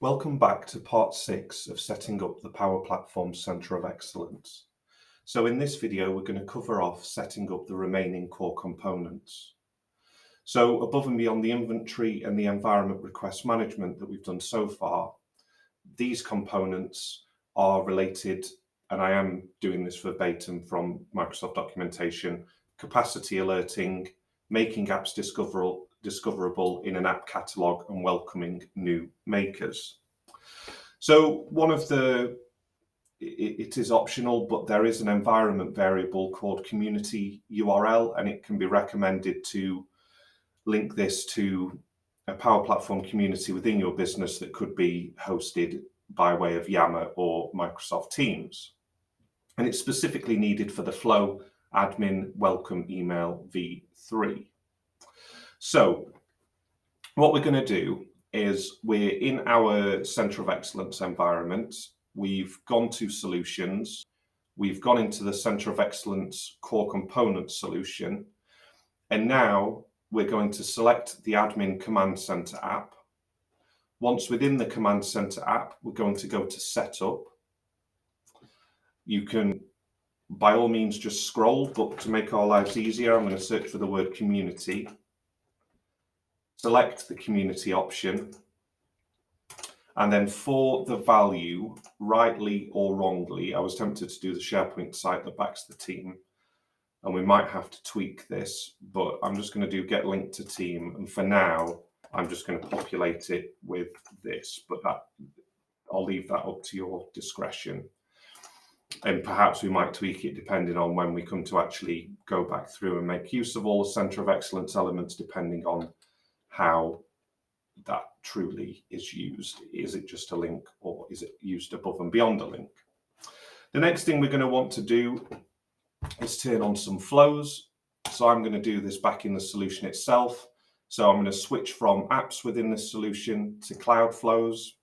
Welcome back to part 6 of setting up the Power Platform Centre of Excellence. So in this video, we're going to cover off setting up the remaining core components. So above and beyond the inventory and the environment request management that we've done so far, these components are related, and I am doing this verbatim from Microsoft documentation, capacity alerting, making apps discoverable in an app catalog, and welcoming new makers. So it is optional, but there is an environment variable called community URL, and it can be recommended to link this to a Power Platform community within your business that could be hosted by way of Yammer or Microsoft Teams. And it's specifically needed for the Flow admin welcome email v3. So what we're going to do is we're in our Centre of Excellence environment. We've gone to Solutions. We've gone into the Centre of Excellence Core Component solution. And now we're going to select the Admin Command Center app. Once within the Command Center app, we're going to go to Setup. You can, by all means, just scroll, but to make our lives easier, I'm going to search for the word Community. Select the Community option. And then for the value, rightly or wrongly, I was tempted to do the SharePoint site that backs the team. And we might have to tweak this, but I'm just going to do get linked to team. And for now, I'm just going to populate it with this, but I'll leave that up to your discretion. And perhaps we might tweak it depending on when we come to actually go back through and make use of all the Centre of Excellence elements, depending on how that truly is used. Is it just a link, or is it used above and beyond a link? The next thing we're going to want to do is turn on some flows. So I'm going to do this back in the solution itself. So I'm going to switch from apps within the solution to cloud flows.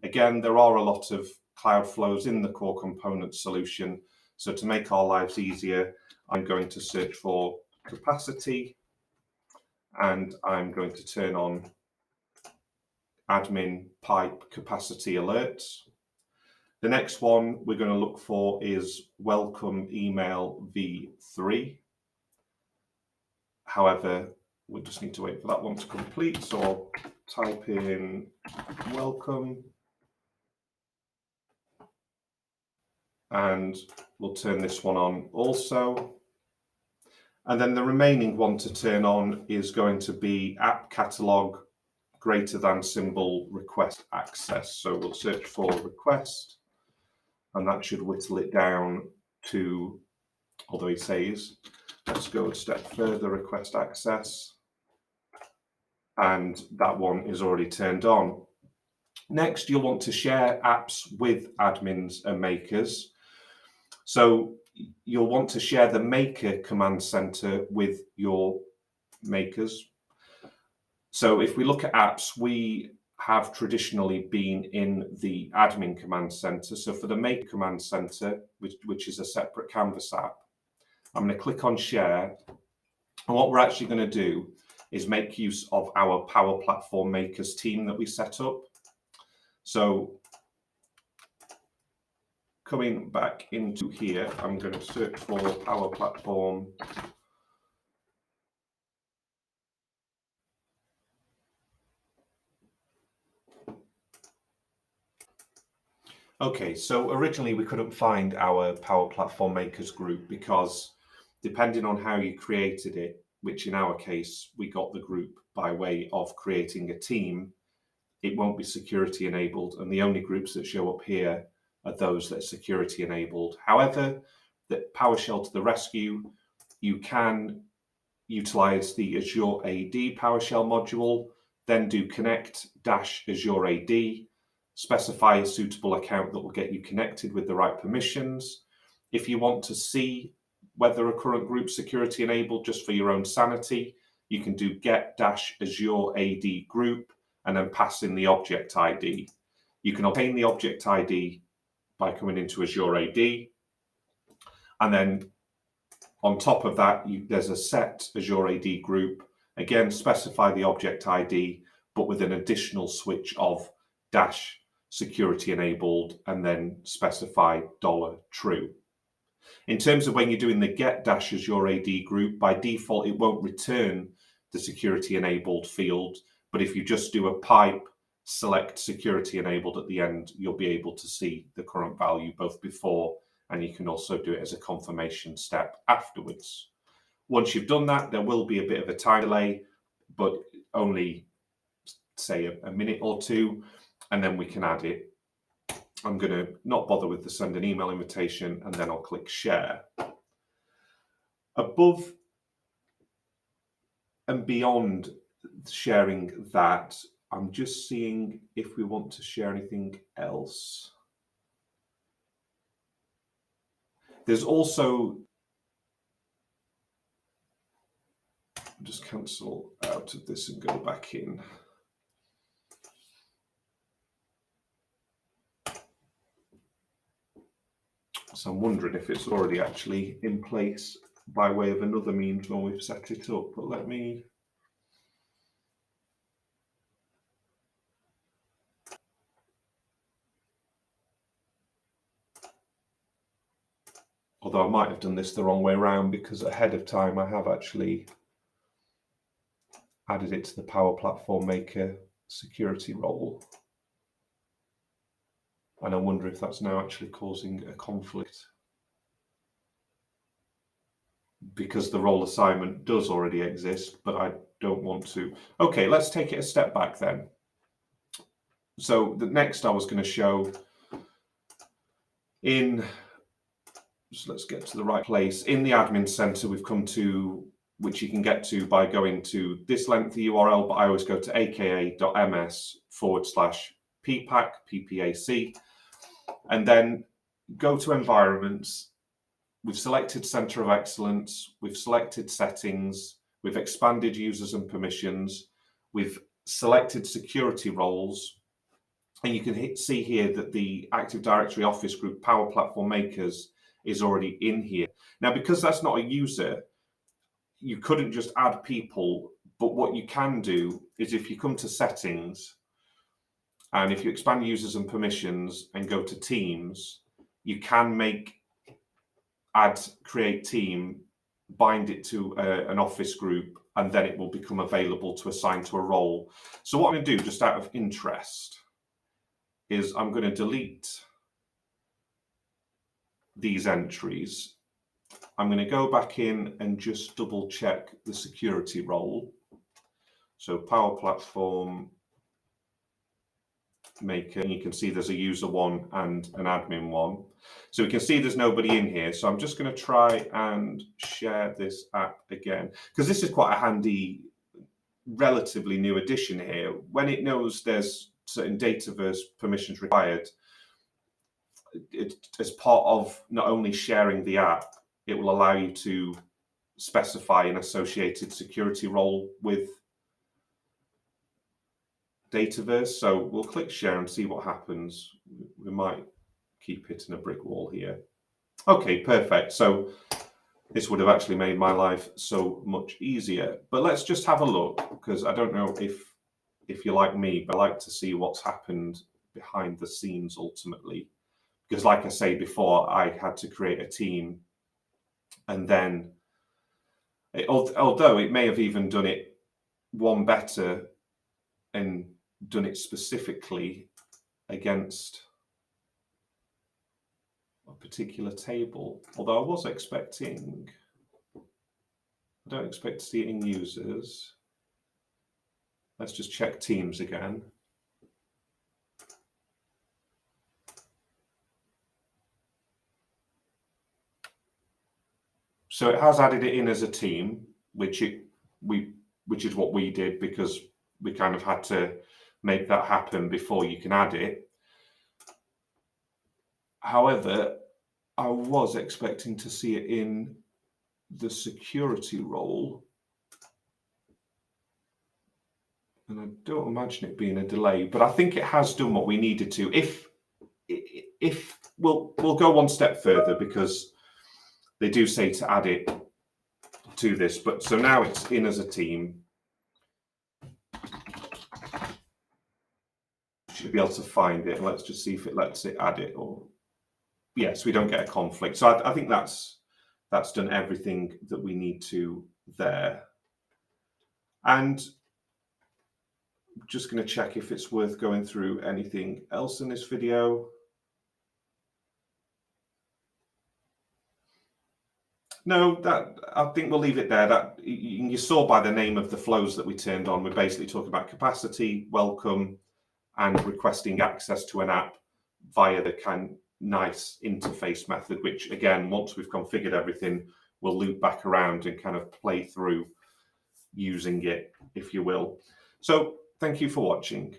Again, there are a lot of cloud flows in the core component solution. So to make our lives easier, I'm going to search for capacity, and I'm going to turn on admin pipe capacity alerts. The next one we're going to look for is welcome email v3. However, we just need to wait for that one to complete. So I'll type in welcome, and we'll turn this one on also. And then the remaining one to turn on is going to be app catalog greater than symbol request access. So we'll search for request, and that should whittle it down to, although he says, let's go a step further, request access. And that one is already turned on. Next, you'll want to share apps with admins and makers. So you'll want to share the maker command center with your makers. So if we look at apps, we have traditionally been in the admin command center. So for the maker command center, which is a separate Canvas app, I'm going to click on share. And what we're actually going to do is make use of our Power Platform makers team that we set up. So coming back into here, I'm going to search for Power Platform. Okay, so originally we couldn't find our Power Platform makers group because depending on how you created it, which in our case, we got the group by way of creating a team, it won't be security enabled. And the only groups that show up here are those that are security enabled. However, the PowerShell to the rescue, you can utilize the Azure AD PowerShell module, then do connect-Azure AD, specify a suitable account that will get you connected with the right permissions. If you want to see whether a current group security enabled just for your own sanity, you can do get-Azure AD group and then pass in the object ID. You can obtain the object ID by coming into Azure AD. And then on top of that, there's a set Azure AD group. Again, specify the object ID, but with an additional switch of security enabled, and then specify $true. In terms of when you're doing the get dash as your AD group, by default, it won't return the security enabled field. But if you just do a pipe, select security enabled at the end, you'll be able to see the current value both before, and you can also do it as a confirmation step afterwards. Once you've done that, there will be a bit of a time delay, but only say a minute or two, and then we can add it. I'm going to not bother with the send an email invitation, and then I'll click share. Above and beyond sharing that, I'm just seeing if we want to share anything else. There's also, just cancel out of this and go back in. So I'm wondering if it's already actually in place by way of another means when we've set it up, but let me. Although I might have done this the wrong way around, because ahead of time I have actually added it to the Power Platform Maker security role. And I wonder if that's now actually causing a conflict, because the role assignment does already exist, but I don't want to. Okay, let's take it a step back then. So the next I was going to show in, so let's get to the right place. In the admin center, we've come to, which you can get to by going to this lengthy URL, but I always go to aka.ms/ppac, PPAC, and then go to environments. We've selected Center of Excellence, we've selected settings, we've expanded users and permissions, we've selected security roles, and you can see here that the Active Directory Office Group Power Platform Makers is already in here. Now, because that's not a user, you couldn't just add people, but what you can do is if you come to settings, and if you expand users and permissions and go to teams, you can create team, bind it to an office group, and then it will become available to assign to a role. So what I'm going to do, just out of interest, is I'm going to delete these entries. I'm going to go back in and just double check the security role. So Power Platform Maker, and you can see there's a user one and an admin one. So we can see there's nobody in here. So I'm just going to try and share this app again, because this is quite a handy, relatively new addition here. When it knows there's certain Dataverse permissions required, as part of not only sharing the app, it will allow you to specify an associated security role with Dataverse. So we'll click share and see what happens. We might keep hitting a brick wall here. Okay, perfect. So this would have actually made my life so much easier. But let's just have a look, because I don't know if you're like me, but I like to see what's happened behind the scenes ultimately. Because like I say before, I had to create a team, and then, although it may have even done it one better and done it specifically against a particular table, although I was expecting, I don't expect to see it in users. Let's just check teams again. So it has added it in as a team, which is what we did, because we kind of had to make that happen before you can add it. However, I was expecting to see it in the security role, and I don't imagine it being a delay, but I think it has done what we needed to. If we'll go one step further, because they do say to add it to this, but so now it's in as a team. should be able to find it. Let's just see if it lets it add it, or yes, we don't get a conflict. So I think that's done everything that we need to there. And I'm just going to check if it's worth going through anything else in this video. No, that I think we'll leave it there. That you saw by the name of the flows that we turned on, we're basically talking about capacity, welcome, and requesting access to an app via the kind of nice interface method, which again, once we've configured everything, we'll loop back around and kind of play through using it, if you will. So thank you for watching.